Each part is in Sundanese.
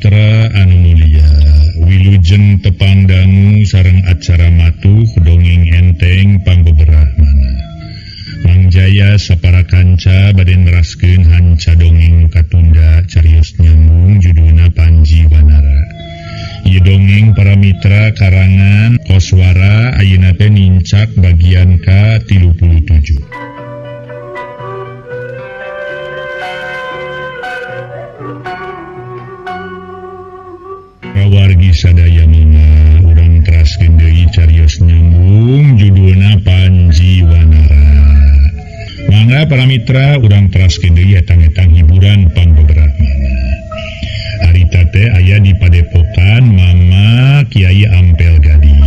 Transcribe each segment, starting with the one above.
Mitra anu mulia wilujeng tepangdangu sareng acara matuh dongeng enteng pangbeberahmana Mangjaya sapara kanca bade neraskeun hanca dongeng katunda carios nyambung judulna Panji Wanara. Ieu dongeng para mitra karangan Koswara ayeuna teh nincak bagian ka-37. Wargi sadaya mangga urang teraskeun deui carios nyambung judulna Panji Wanara. Mangga para mitra urang teraskeun deui etang-etang hiburan pangbeberahmana. Harita teh aya di Padepokan Mama Kiai Ampel Gading.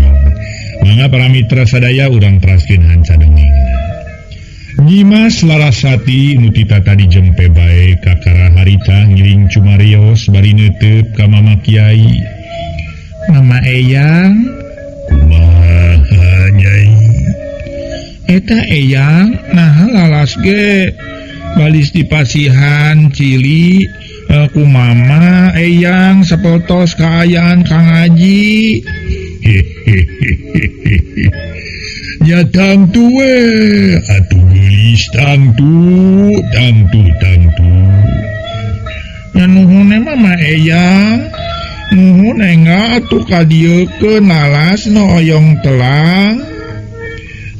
Mangga para mitra sadaya urang teraskeun hanca dongengna. Nyimas Larasati nu titata dijempe bae kakara harita ngiring cumarios bari neuteup ka Mama Kiai. Mama Eyang, kumaha Nyai? Eta Eyang, nah lalas ge balis di pasihan Cili ku Mama Eyang sapotos kaayaan Kang Haji. Ya tangtu we, atuh geulis tangtu. Ya nuhun Mama Eyang. Nuhun enggak atuh kadiekeun lalas no oyong telang.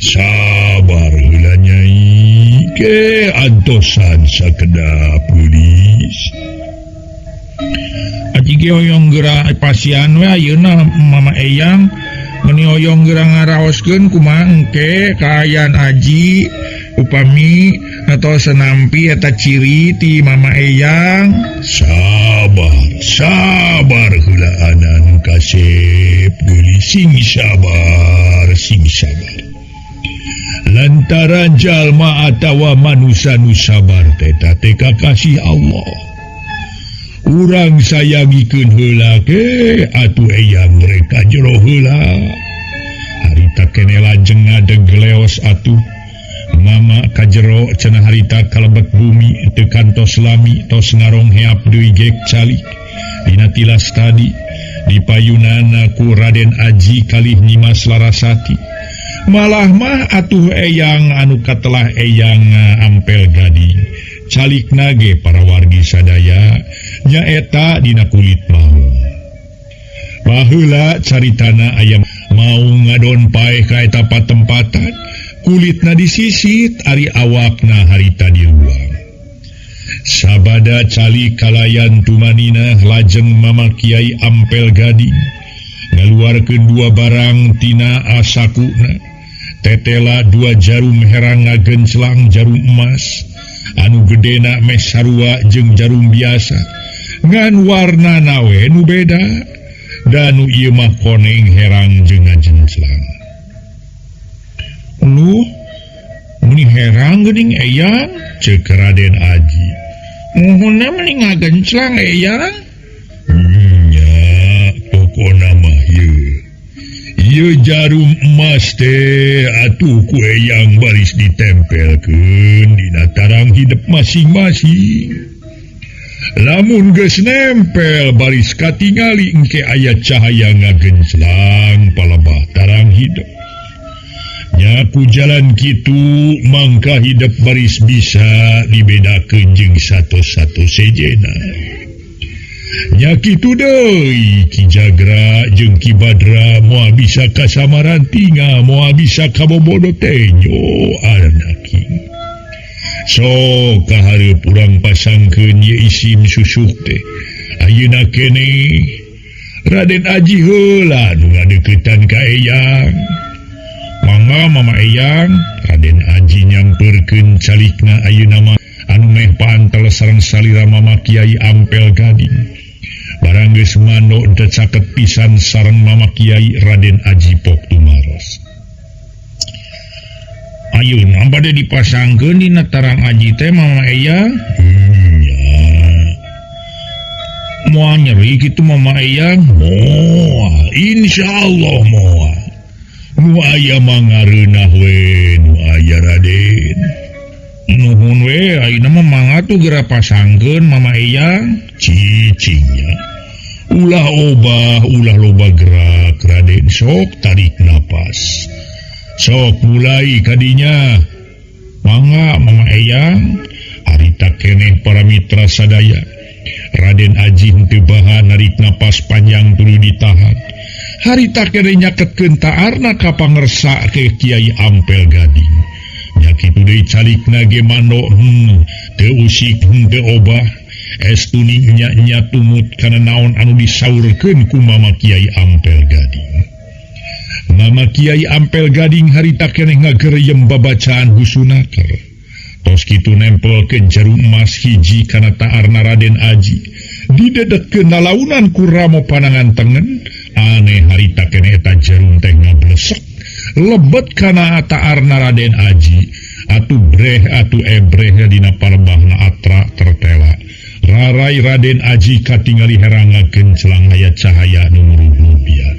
Sabar heula Nyai, ke antosan sakedap geulis. Aji ge oyong geura pasian we ayeuna Mama Eyang meuni oyong geura ngaraoskeun kumaha engke kaayaan Aji upami atau senampi eta ciri ti Mama Eyang. Sabar heula anan kasep geulis sing sabar. Lantaran jalma atawa manusia nu sabar teh kakasih Allah. Urang sayangikeun heula ke atuh Eyang mereka jero heula. Harita keneh lajeng ngadeg leos atuh Mama kajero cenah harita kalebet bumi teu kantos lami tos ngarong heap deui gek calik dina tilas tadi dipayunana ku Raden Aji kalih Nyimas Larasati. Malah mah atuh Eyang anu katelah Eyang Ampel Gading calikna ge para wargi sadaya nyaeta dina kulit maung. Baheula caritana aya mau ngadon paeh ka eta patempatan kulitna disisit ari awakna harita diruang. Sabada cali kalayan tumanina lajeng Mama Kiai Ampel Gading ngaluarkeun dua barang tina asakuna. Tetela dua jarum herang ngagenclang jarum emas anu gedena meh sarua jeung jarum biasa ngan warnana we nu beda dan nu ieu mah koneng herang jeung ngagenclang. Muni herang geuning Eyang, ceuk Raden Aji. Muhunna meni ngagenclang Eyang. Nya, pokona mah ieu jarum emas teh atuh ku Eyang baris ditempelkeun dina tarang hidup masing-masing. Lamun geus nempel baris katingali engke aya cahaya ngagenclang palebah tarang hidup. Nyaku jalan kitu mangka hidup baris bisa dibedakeun jeung sato-sato sejena. Nya kitu deui Ki Jagra jeung Ki Badra moal bisa kasamaran tinga moal bisa kabobodo tenyo anaki. Sok kahareup urang pasangkeun ye isim susuk teh. Ayeuna keneh Raden Aji heula nu ngadeuketan ka Eyang. Mangga Mama Eyang, Raden Aji nyamperkeun calikna ayeuna mah anu meh paantel sareng salira Mama Kiai Ampel Gading. Barang geus mando teu caket pisan sareng Mama Kiai Raden Aji Pok tumaros. Ayeuna bade dipasangkeun dina tarang Aji teh Mama Eyang. Moal nyeri kitu Mama Eyang? Moal, insyaallah moal. Nu aya mangareunah we nu aya Raden. Nuhun we ayeuna mah mangga tuh geura pasangkeun Mama Eyang. Cicingnya ulah obah ulah loba gerak Raden sok tarik napas sok mulai kadinya mangga Mama Eyang harita keneh para mitra sadaya Raden Aji henteu bahan narik napas panjang tuluy ditahan harita keneh nyaketkeun taarna ka pangersa ke Kiai Ampel Gading nya kitu deui calikna ge mando teu usik teu obah estuni nya tumut kana naon anu disaurkeun ku Mama Kiai Ampel Gading. Mama Kiai Ampel Gading harita keneh ngageureuyeum babacaan husunaker. Tos kitu nempelkeun jarum emas hiji kana taarna Raden Aji. Didedetkeun lalaunan ku Ramo Panangan Tengen, aneh harita keneh eta jarum teh ngablesek lebet kana taarna Raden Aji. Atuh breh atuh ebreh dina parebahna atra tertela. Rarai Raden Aji katingali herangakeun celang aya cahaya nu nurubian.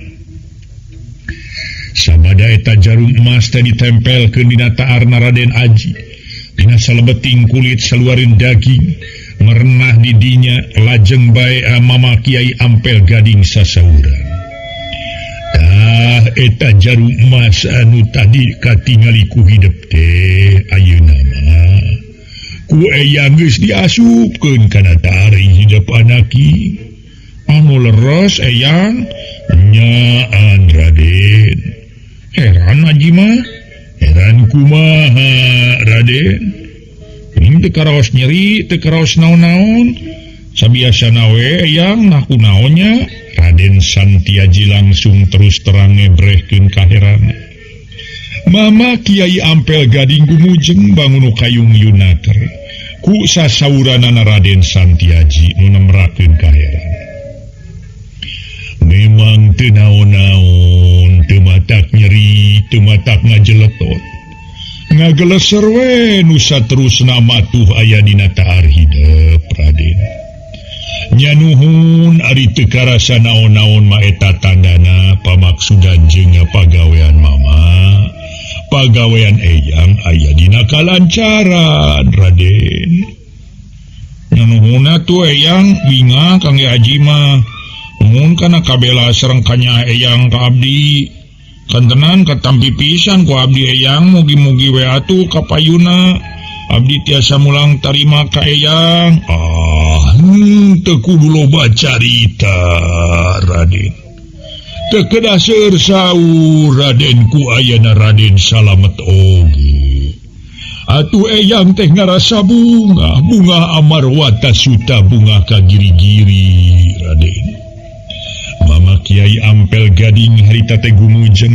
Sabada eta jarum emas teh ditempelkeun dina taarna Raden Aji. Dina salebeting kulit saluareun daging, merenah di dinya lajeng bae Mama Kiai Ampel Gading sasaurang. Eta jarum emas anu tadi katingali ku hidup teh ayeuna mah ku eyang geus diasupkeun kana taring hidup anaki anu leres eyang nyaan Raden. Heran Aji mah heran kumaha Raden teu karaos nyeri teu karaos naon-naon sabiasana we eyang naku naonnya. Raden Santiaji langsung terus terang ngebrehkeun kaherana. Mama Kiai Ampel Gading gumujeng bangun kayung yunaker ku sasauranana Raden Santiaji nu nemrakeun kaherana. Memang teu naon-naon, teu matak nyeri, teu matak ngajeletot. Ngageleser we nu saterusna matuh aya dina taar hideep Raden. Nyanuhun ari teu karasa naon-naon mah eta tandana pamaksudan jeung pagawean Mama pagawean eyang aya dina kalancaran Raden. Nyanuhunna tu eyang binga kangge Aji mah nuhun kana kabela sareng kanya eyang ka abdi kantenan katampi pisan ku abdi eyang mugi-mugi we atuh kapayuna abdi tiasa mulang tarima ka eyang. Teu kudu loba carita Raden. Teu kedah seur saur Raden ku ayana Raden salamet oge. Atuh eyang teh ngarasa bunga amarwata suta bunga kagiri-giri Raden. Mama Kiai Ampel Gading harita teh gumujeng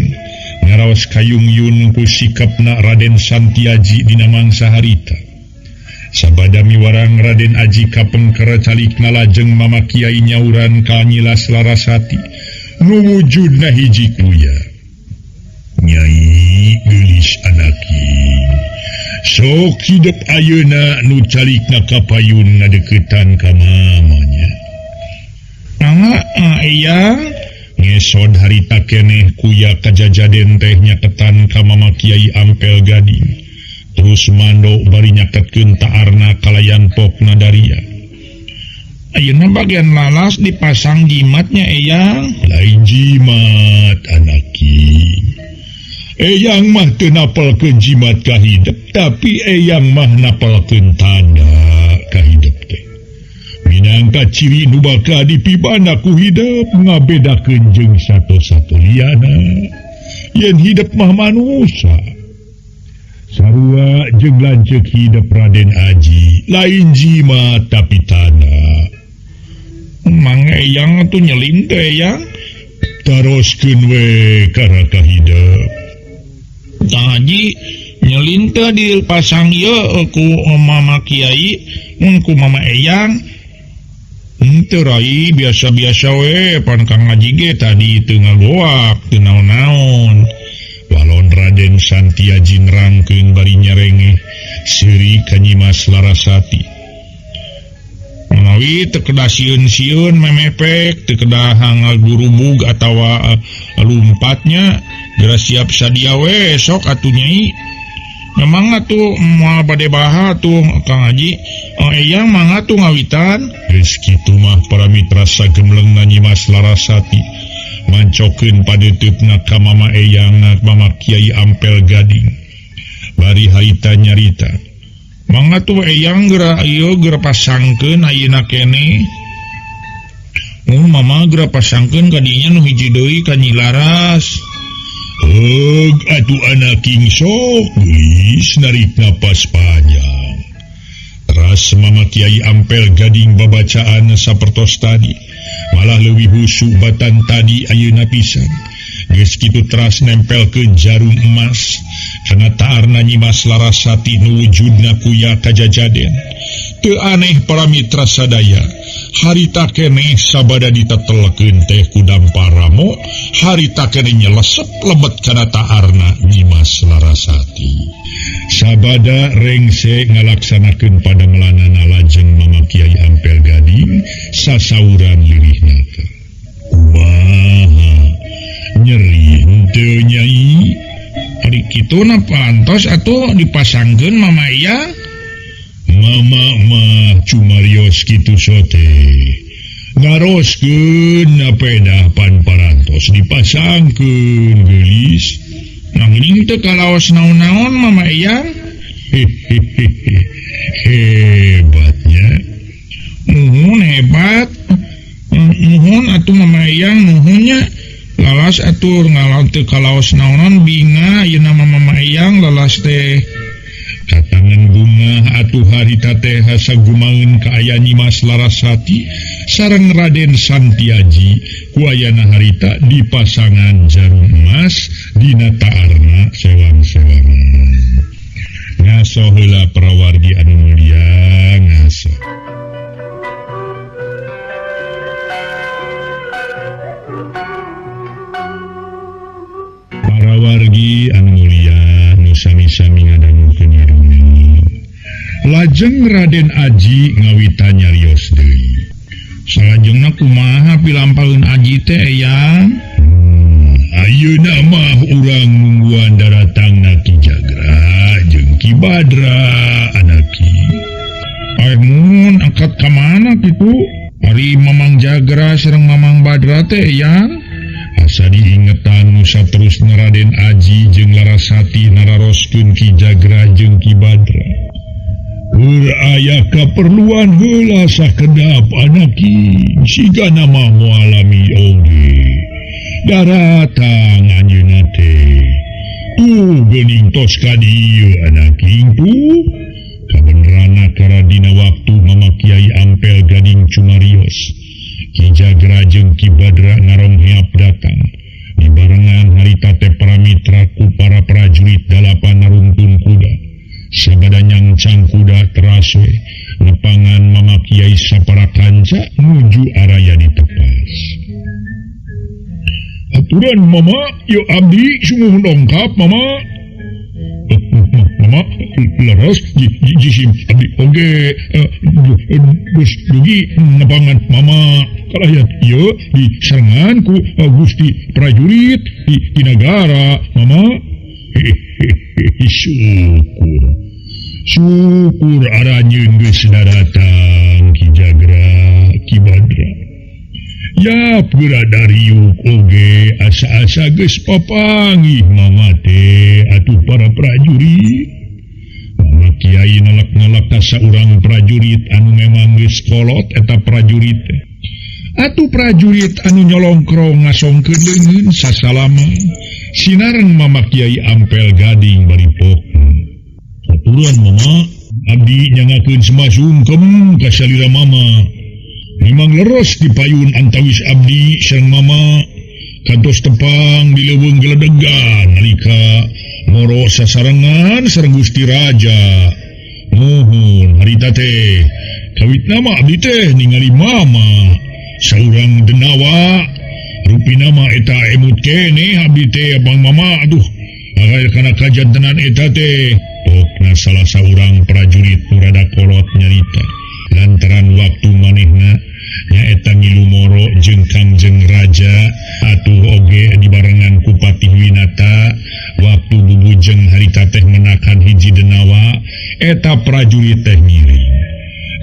ngaraos kayung-yun ku sikapna Raden Santiaji dina mangsa harita. Sabada miwarang Raden Aji kapengker calikna lajeng Mama Kiai nyauran ka Nyilas Larasati nu wujudna hiji kuya. Nyai geulis anaki sok hidup ayeuna nu calikna kapayun ngadeuketan ka mamanya. Nangga eyang ngesod harita keneh kuya kajajaden teh nyaketan ka Mama Kiai Ampel Gading. Terus mando bari nyaketkeun taarna kalayan pokna daria. Ayeuna bagian lalas dipasang jimatnya eyang. Lain jimat anaki. Eyang mah teu napelkeun jimat ka hidep, tapi eyang mah napelkeun tanda ka hidep teh. Minangka ciri nu bakal dipibana ku hidep ngabedakeun jeung sato-sato liana. Yen hidep mah manusia. Sarua jeung lanceuk hidup Raden Aji lain jimat tapi tanda. Mang eyang atuh nyelin teh eyang taroskeun we karaka hidup. Kang Haji nyelin teh dipasang ieu ku Mama Kiai mun ku Mama Eyang. Henteu rai biasa-biasa we pan Kang Haji ge tadi teu ngagoak teu naon-naon. Walon Raden Santiaji nerangkeun bari nyarengeh seuri ka Nyimas Larasati. Menawi teu kedah sieun-sieun memepek, teu kedah ngagurubug atawa lumpatnya, geura siap sadia we sok atuh Nyai. Memang atuh moal bade baha tuh Kang Haji Eyang mangga tuh ngawitan. Geus kitu mah para mitra sagemleng Nyimas Larasati mancokeun padeutupna ka Mama Eyang Mama Kiai Ampel Gading. Bari harita nyarita. Mangga tuh Eyang geura ieu geura pasangkeun ayeuna kene. Mama geura pasangkeun ka dinya nu hiji deui ka Nyi Laras. Atuh anak king sok geus narik napas panjang. Ras Mama Kiai Ampel Gading babacaan sapertos tadi malah leuwih husuk batan tadi ayeuna pisan. Geus kitu teras nempelkeun jarum emas kana taarna Nyimas Larasati nu wujudna kuya kajajaden. Teu aneh para mitra sadaya, harita keneh sabada ditetelkeun teh ku Damparamo, harita keneh nyelesep lebet kana taarna Nyimas Larasati. Sabada rengse ngalaksanakeun pademelanana lajeng Mama Kiai Ampel Gading sasauran lirihna. Kumaha nyeri henteu Nyai? Ari kitu na pantos atuh dipasangkeun Mama Eyang. Mama mah cumarios kitu sote. Ngaroskeun napedah pan parantos dipasangkeun geulis. Nanging teu kalaos naon-naon Mama Eyang. Hebatnya. Nuhun hebat. Nuhun atuh Mama Eyang nuhunnya. Lalas atur ngalaw teu kalaos naonon binga ayeuna Mama Eyang lalas teh. Katangan bunga atuh harita teh sagumaeun ka aya Nyimas Larasati sareng Raden Santiaji ku ayana harita dipasangan jarum emas dina taarna sewang-sewangan. Ngaso heula prawargi anu mulia ngaso. Parawargi anu mulia nu sami-sami ngadangukeun irung. Lajeng Raden Aji ngawitan nyarios deui. Salajengna kumaha pilampaheun Aji teh Eyang? Ayeuna mah urang nungguan daratangna Ki Jagra jeung Ki Badra anaki. Mun angkat ka mana kitu? Ari Mamang Jagra sareng Mamang Badra teh Eyang? Asa diingetan nu saterusna Raden Aji jeung Larasati nararoskeun Ki Jagra jeung Ki Badra. Aya kaperluan heula sakedap anaki sigana mah moalami oge. Daratang anjeunna teh. Tuh geuning tos ka dieu anaki tuh. Kabenerana kara dina waktu Mama Kiai Ampel Gading cumarios. Ki Jagra jeung Ki Badra ngarongheap datang. Dibarengan harita teh para mitra ku para prajurit dalapan naruntun kuda. Sabada nyangcang kuda teras we nepangan Mama Kiai sapara kanca nuju araya ditepas. Aturan Mama, yo abdi sumuhun ongkap Mama. Mama, leres jisim abdi oge dus dugi nepangan Mama kalayat ieu diserangan ku Gusti prajurit di nagara Mama. Syukur aranyeun geus datang Ki Jagra Ki Badra. Ya pura dariuk oge asa-asa geus papanggih Mama teh atuh para prajurit. Mama Kiai nolak-nolak ka saurang prajurit anu memang geus kolot eta prajurit teh. Atuh prajurit anu nyolongkrong ngasongkeun leungeun sasalama sinareng Mama Kiai Ampel Gading baripok. Aturan Mama, abdi nyangakeun semasungkem ka salira Mama. Memang leres dipayun antawis abdi sareng Mama kantos tepang di leuweung geledegan nalika moro sasarengan sareng Gusti Raja. Nuhun harita teh kawit nama abdi teh ningali Mama saurang denawa rupi nama eta emut kene abdi teh abang Mama aduh agak kana kajantenan eta teh pokna salah saurang prajurit nu rada kolot nyarita lantaran waktu manehna nyaeta ngilu moro jeung Kangjeng Raja atuh oge dibarengan ku Patih Winata waktu bubujeng harita teh menakan hiji denawa eta prajurit teh miring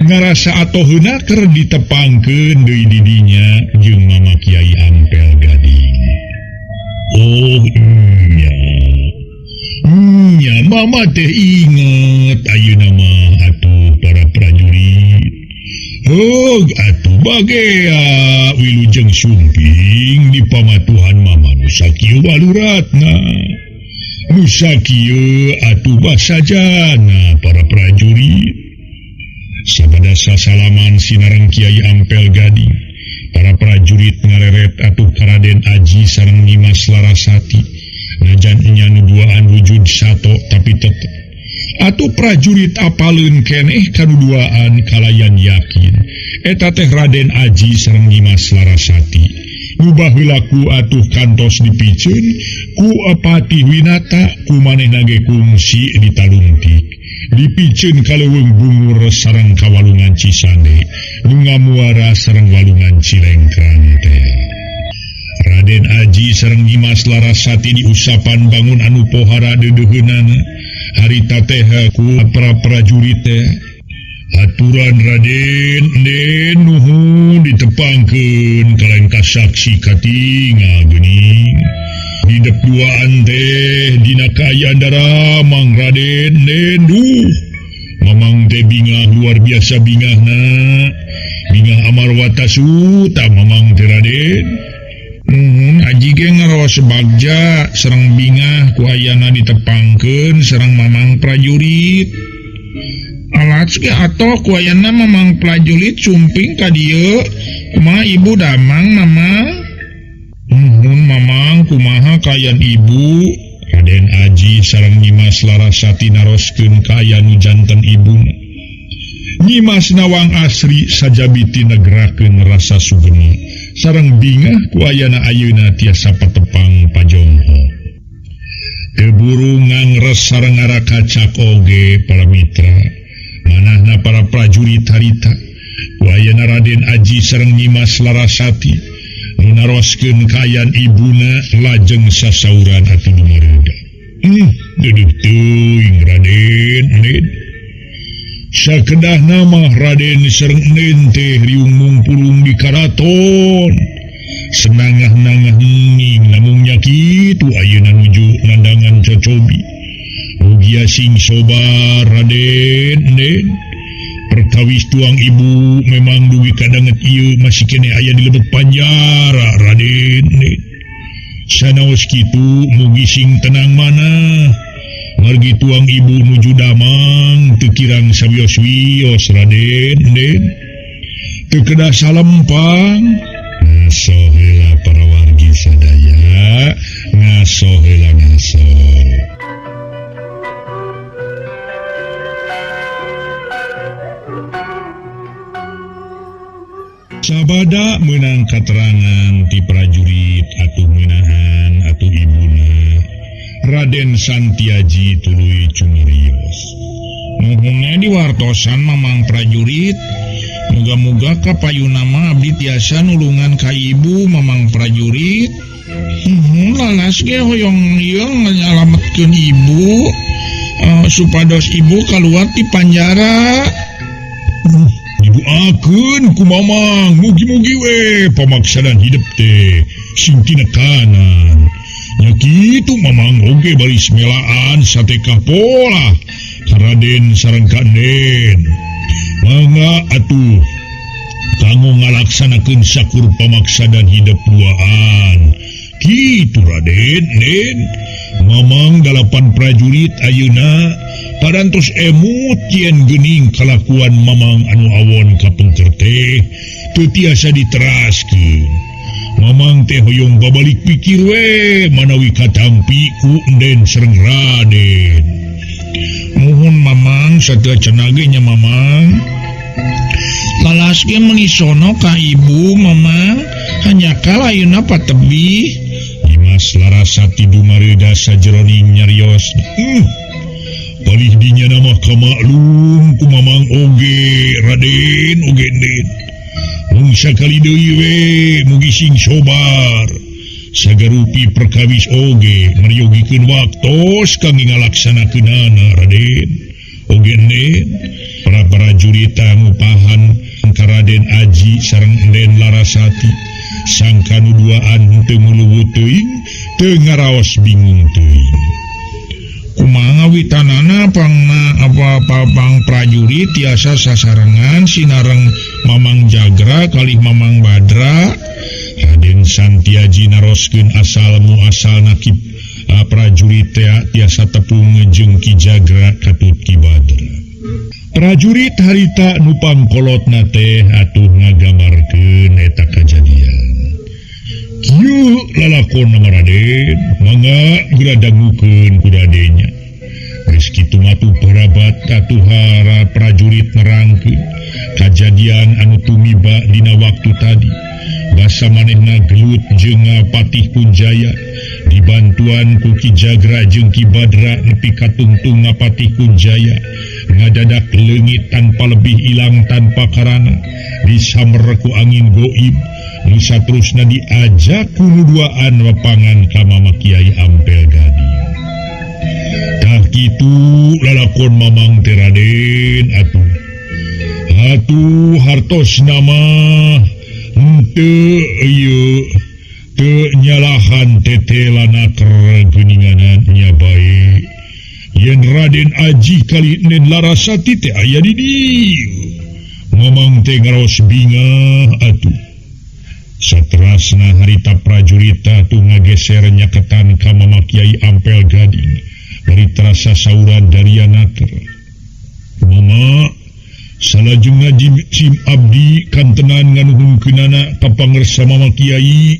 ngarasa atau henaker ditepangkeun deui didinya jeung Mama Kiai Ampel Gading. Oh nya Mama teh inget ayeuna mah atuh para prajurit. Atuh bagea wilujeng sumping di pamatuhan Mama nu sakieu waluratna. Nu sakieu atuh basajana para prajurit. Sabada sasalaman sinareng Kiai Ampel Gading, para prajurit ngareret atuh ka Raden Aji sareng Nyimas Larasati. Najan nya nu duaan wujud sato tapi tetep atuh prajurit apaleun keneh kanuduaan kalayan yakin eta teh Raden Aji sareng Nyimas Larasati. Nu baheula ku atuh kantos dipiceun ku Pati Winata ku manehna ge kungsi di Taluntik. Dipiceun ka leuweung bungur sareng kawalungan Cisande nu ngamuara sareng walungan Cilengkrang teh. Raden Aji sareng Nyimas Larasati diusapan bangun anu pohara deudeuheunana harita teh ku para prajurit teh. Aturan Raden den nuhun ditepangkeun kalengka saksi katingal geuning. Hidep duaan teh dina kayandara Mang Raden den Mamang teh bingah luar biasa bingahna. Bingah amarwata suta Mamang teh Raden. Aji ge ngaros bagja sareng bingah ku ayana ditepangkeun sareng Mamang prajurit. Alat ge atoh ku ayana Mamang prajurit sumping ka dieu. Kumaha Ibu Damang Mamang? Mamang kumaha kayan Ibu? Raden Aji sareng Nyimas Larasati naroskeun ka aya nu janten ibuna. Nyimas Nawang Asri sajabiti negrakeun rasa sugeng sareng bingah ku ayana ayeuna tiasa patepang pajongho. Teu buru ngangres sareng ngarakacak oge para mitra. Manahna para prajurit harita ku ayana Raden Aji sareng Nyimas Larasati naroskeun kayan ibuna lajeng sasauran atuh dumarega. Duduh teuing Raden Nen. Sakedahna mah Raden sareng Nen teh riung mungpulung di karaton. Senangah-nangah nging namung nya kitu ayeuna nuju nandangan cocobi. Mugia sing sobar Raden Nen. Perkawis tuang Ibu memang dugi kadanget ieu masih kene aya di lebet panjara Raden. Sanaos kitu mugi sing tenang mana. Margi tuang Ibu nuju Damang teu kirang sawios-wios Raden. Teu kedah salempang. Ngaso heula para wargi sadaya, ngaso heula ngaso. Sabada menang katerangan ti prajurit atuh menahan atuh ibuna Raden Santiaji tuluy cumirios. Nuhunna diwartosan Mamang prajurit. Muga-muga kapayuna mah abdi tiasa nulungan ka Ibu Mamang prajurit. Lalas ge hoyong ieu nyalametkeun Ibu supados Ibu kaluar ti panjara. Didoakeun ku Mamang mugi-mugi we pamaksanan hidup teh sing tina kanan. Nya kitu Mamang oge bari melaan satekah pola ka Raden sareng ka Den. Mangga atuh kanggo ngalaksanakeun sakur pamaksanan hidup duaan. Kitu Raden Den. Mamang 8 prajurit ayeuna parantos emut yen geuning kalakuan Mamang anu awon kapengker teh teu tiasa diteraskeun. Mamang teh hoyong babalik pikir we manawi katampi ku Den sareng Raden. Muhun Mamang sateueu cenah ge nya Mamang. Lalas ge meuni sono ka Ibu Mamang hanya kala ayeuna patebi. Nyimas Larasati dumareuda sajeroning nyarios. Palih dinya nama kamaklum ku Mamang oge Raden oge Den. Mung sakali deui we mugi sing sobar. Sagarupi perkawis oge maryogikeun waktos kangge ngalaksanakeunana Raden. para prajurit ngupahan Raden Aji sareng Den Larasati sangka nuduaan teu muluwut teuing teu ngaraos bingung teuing. Kumaha witanana pangna apa-apa pang prajurit tiasa sasarengan sinareng Mamang Jagra kalih Mamang Badra. Raden Santiaji naroskeun asal muasal nakib prajurit tiasa tepung jeung Ki Jagra katut Ki Badra. Prajurit harita nu pangkolotna teh atuh ngagambarkeun eta kajadian. Kieu lalakonna Raden, mangga geura dangukeun ku Radenya. Geus kitu matuh parabat atuhara prajurit nerangkeun kajadian anu tumiba dina waktu tadi. Basa manehna gelut jeung Patih Kunjaya dibantuan ku Ki Jagra jeung Ki Badra nepi ka tungtung Patih Kunjaya ngadadak leungit tanpa lebih ilang tanpa karana disamer ku angin goib nu saterusna diajak ku nuduaan wepangan ka Mama Kiai Ampel Gading. Tah kitu lalakon Mamang teh Raden atuh hartosna mah teu nyalahan tetelanaker geuninganan nya bae yen Raden Aji kali Nen Larasati teh aya di dieu. Mamang teh ngaraos bingah atuh. Saterasna harita prajurit atuh ngageser nyaketan ka Mama Kiai Ampel Gading bari terasa sauran darianaker. Mama salajengna Sim Abdi kantenan nganuhunkeunana ka pangersa Mama Kiai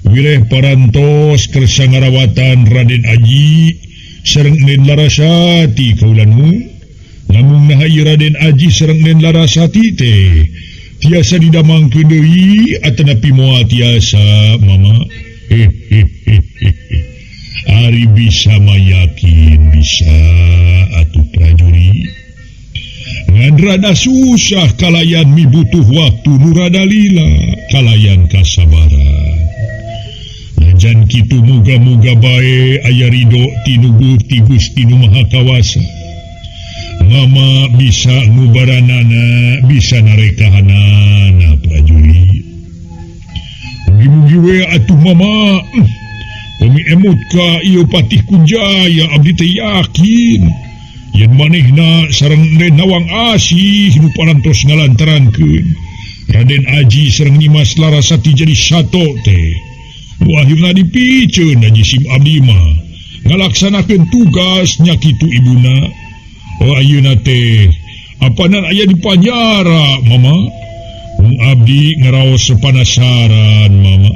wileh parantos kersa ngarawatan Raden Aji sareng Nen Larasati kaulanu. Lamun nahayu Raden Aji sareng Nen Larasati teh tiasa didamangkeun deui atanapi moal tiasa Mama. Ari bisa mayakin bisa atuh prajurit. Ngan rada susah kalayan mibutuh waktu nu rada lila kalayan kasabaran. Najan kitu muga-muga bae aya ridho tinu Gusti nu Maha Kawasa. Mama bisa ngubaranana bisa narekahanana prajurit. Mugi-mugi we atuh Mama. Umi emut ka ieu Patih Kunjaya abdi teh yakin yen manehna sareng Den Nawang Asih nu parantos ngalantarankeun Raden Aji sareng Nimas Larasati jadi sato teh nu akhirna dipiceun Haji Sim Abdi mah ngalaksanakeun tugas nya kitu ibuna. Oh ayeuna teh apanan aya di panjara Mama. Mung abdi ngaraos panasaran Mama.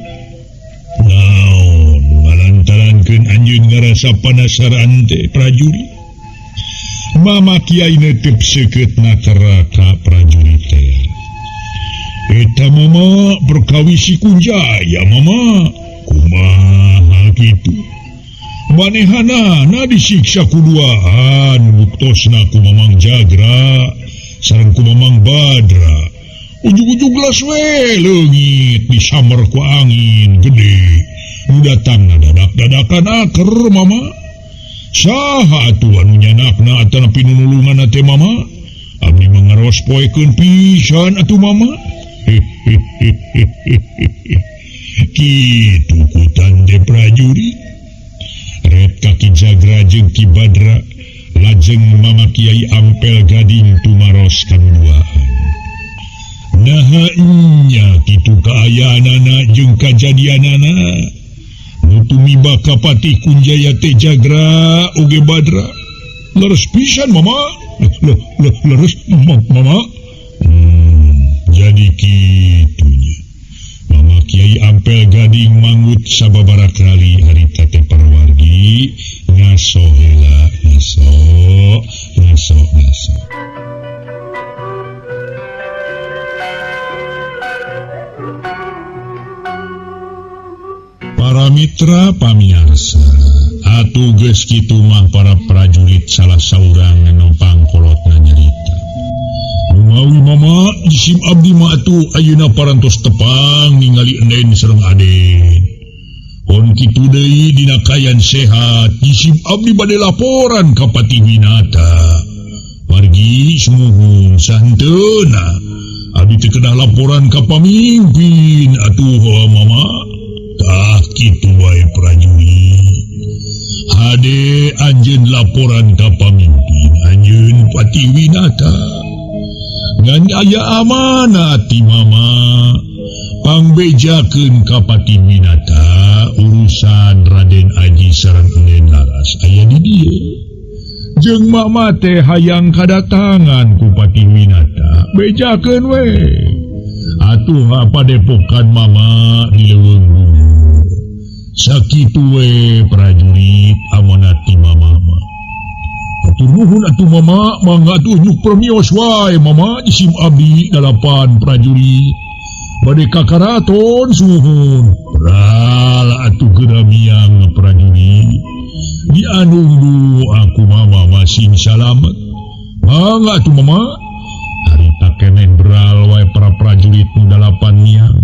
Naon ngalantarankeun anjeun ngarasa panasaran teh prajurit. Mama Kiai netep sekeutna ka prajurit teh. Eta Mama perkawisi Kunjaya Mama. Kumaha kitu? Manehana disiksa kuduaan buktosna ku Mamang Jagra sareng ku Mamang Badra. Ujug-ujug gelas we leungit disamer ku angin gede. Nu datangna dadak-dadakan aker Mama. Saha atuh anu nyanakna atanapi nulunganna teh Mama? Abdi mangaros poekeun pisan atuh Mama. Kitu kutan teh prajurit. Red Ki Jagra jeung Ki Badra lajeng Mama Kiai Ampel Gading tumaros kaduaan. Naha nya kitu kaayaanana jeung kajadianana nu tumiba ka Patih Kunjaya teh Jagra oge Badra. Leres pisan Mama. Leres Mama. Jadi kitunya. Mama Kiai Ampel Gading mangut sababaraha kali harita teh parwargi ngaso heula ngaso. Para mitra pamiarsa, atuh geus kitu mah para prajurit salah saurang anu pangkolotna nyarita. Mawi Mama Sim Abdi mah atuh ayeuna parantos tepang ningali Enden sareng Aden. Kon kitu deui dina kayan sehat Sim Abdi bade laporan ka Patih Winata. Margi sumuhun santuna. Abi teu kedah laporan ka pamimpin atuh mama. Tah kitu wae prajurit. Hade anjeun laporan ka pamimpin, anjeun Patiwinata. Ngan aya amanah ti mama. Pangbejakeun ka Patiwinata urusan Raden Aji sareng Enen Laras aya di dieu. Jeung mama teh hayang kadatangan ku Patiwinata, bejakeun we. Atuh padepokan mama di leuweung bumi. Sakitu we prajurit amanat ti mama mah. Atur nuhun atuh mama, mangga atuh nyuk permios wae mama isim abdi 8 prajurit. Bade ka karaton suhun. Pral atuh geramiang prajurit. Dianunggu aku mama masih salamet. Mangga atuh mama. Harita keneh beral wae para prajurit nu 8 niang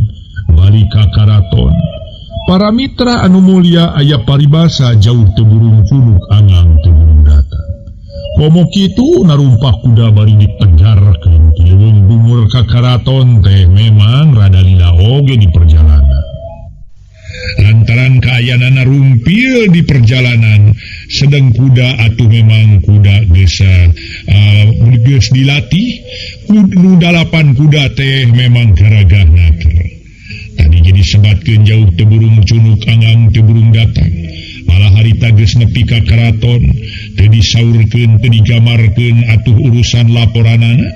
balik ka karaton. Para mitra anu mulia aya paribasa jauh teu burung culuk angang teu burung datang. Komo kitu narumpah kuda bari ditegarkeun ti leuweung bungur ka karaton teh memang rada lila oge di perjalanan. Lantaran kaayana rumpil di perjalanan, sedang kuda atuh memang kuda geus dilatih, nu 8 kuda teh memang garagah naker. Tadi jadi sebatkeun jauh teu burung cunuk angang teu burung datang. Malah harita geus nepi ka karaton, teu disaurkeun teu digamarkeun atuh urusan laporanana,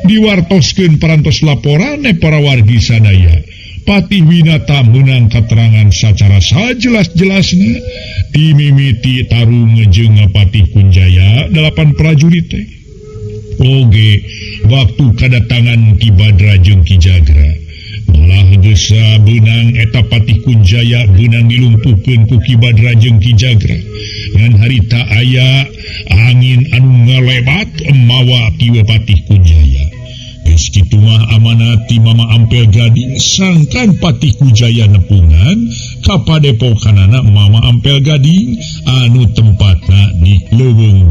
diwartoskeun parantos laporane para wargi sadaya. Patiwinata meunang katerangan sacara sajelas-jelasna ti mimiti tarung jeung Patih Kunjaya 8 prajurit teh. Oge waktu kadatangan Ki Badra jeung Ki Jagra, malah geus beunang eta Patih Kunjaya beunang dilumpuhkeun ku Ki Badra jeung Ki Jagra. Ngan harita aya angin anu ngalebat mawa kieu Patih Kunjaya. Geus kitu mah amanat ti Mama Ampel Gading sangkan Patih Kunjaya nepungan ka padepokanana Mama Ampel Gading anu tempatna di leuweung